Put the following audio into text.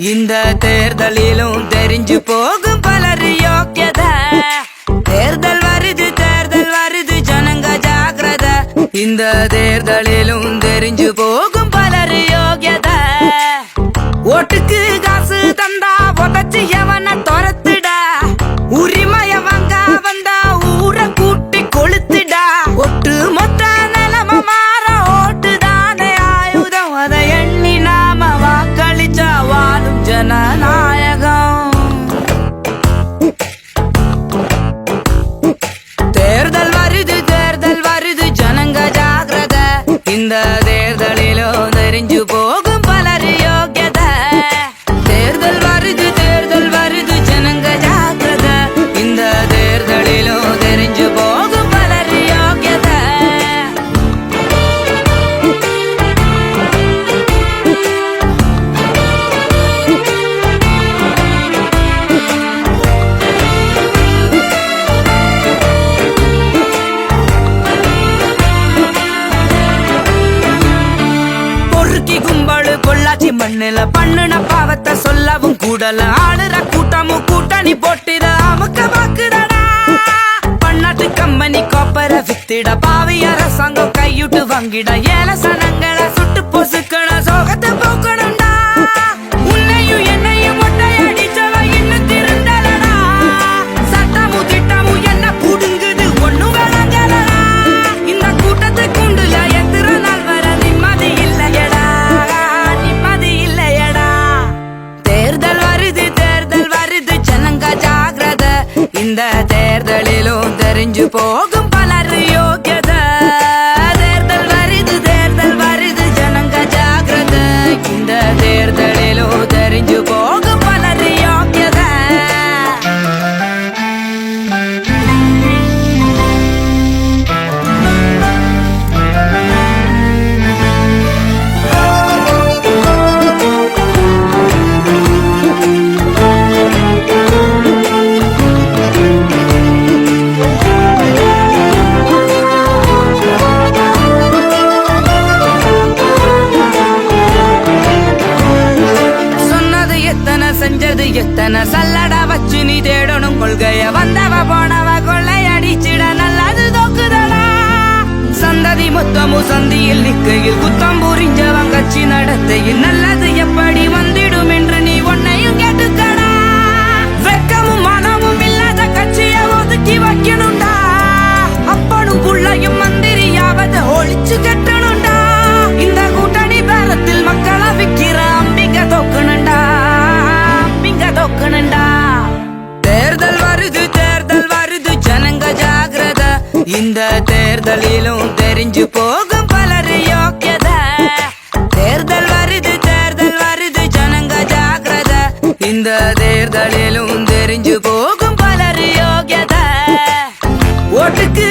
இந்த தேர்தலிலும் தெரிஞ்சு போகும் பலர் யோக்கியத. தேர்தல் வருது ஜனங்க ஜாக்கிரத. இந்த தேர்தலிலும் தெரிஞ்சு போகும் பலர் யோக்கியத. ஓட்டுக்கு காசு தந்தா உதச்சு எவன துரத்துடா. உரிமைய வாங்க வந்தா ஊரை கூட்டி கொளுத்துடா. ஒட்டு மொத்த நிலம மாற ஓட்டுதானே ஆயுதம். அதை எண்ணி நாம வாக்களிச்சா வாழும் ஜனநாயகம். தேர்தல் வருது ஜனங்க ஜாக்கிரத. இந்த தேர்தலிலோ தெரிஞ்சு போகும் பலர் யோக்கியத. தேர்தல் வருது ஜனங்க ஜாக்கிரத. இந்த தேர்தலிலோ தெரிஞ்சு போகும் பலர் யோக்கியத. கும்பலு பொள்ளாச்சி மண்ணுல பண்ணுன பாவத்தை சொல்லவும் கூடல. ஆளுற கூட்டமும் கூட்டணி போட்டிட அமுக்க பாக்குறடா. பன்னாட்டு கம்பெனி கோப்பர வித்திட பாவி அரசாங்கம் கையுட்டு வாங்கிட. ஏல சனங்களை சுட்டு பொசுக்கண சோகத்தை போக்கணும்டா. உன்னையும் என்னையும் மொட்டையடிச்சவ இன்னும் திருந்தலடா. சட்டமும் திட்டமும் என்ன புடுங்குது ஒண்ணும் விளங்கலடா. இந்த கூட்டத்தை குண்டுல எத்திர நாள் வர நிம்மதி இல்லையடா. தேர்தல் வருது ஜனங்க ஜாக்கிரத. இந்த தேர்தலிலும் தெரிஞ்சு போகும் பலர் யோக்கியத. தேர்தல் வருது ஜனங்க ஜாக்கிரத. இந்த தேர்தலிலும் தெரிஞ்சு போகும் பலர் யோக்கியத. செஞ்சது எத்தனை சல்லடா வச்சு நீ தேடணும் கொள்கைய. வந்தவ போனவ கொள்ளை அடிச்சிட நல்லது தோக்குதடா. சந்ததி மொத்தமும் சந்தியில் நிக்கையில் குத்தம் புரிஞ்சவன் கட்சி நடத்தையில் நல்லது எப்படி வந்திடும் என்று நீ உன்னையும் கேட்டுக்கடா. வெக்கமும் மனமும் இல்லாத கட்சிய ஒதுக்கி வைக்கணும்டா. அப்பனும் புள்ளையும் மந்திரியாவது ஒழிச்சு கட்டணும்டா. இந்த கூட்டணி பேரத்தில் மக்களை விக்கிற அம்பிங்க தோக்கணும்டா. தேர்தல் வருது ஜனங்க ஜாக்கிரத. இந்த தேர்தலிலும் தெரிஞ்சு போகும் பலர் யோக்கியத. தேர்தல் வருது ஜனங்க ஜாக்கிரத. இந்த தேர்தலிலும் தெரிஞ்சு போகும் பலர் யோக்கியத. ஓட்டுக்கு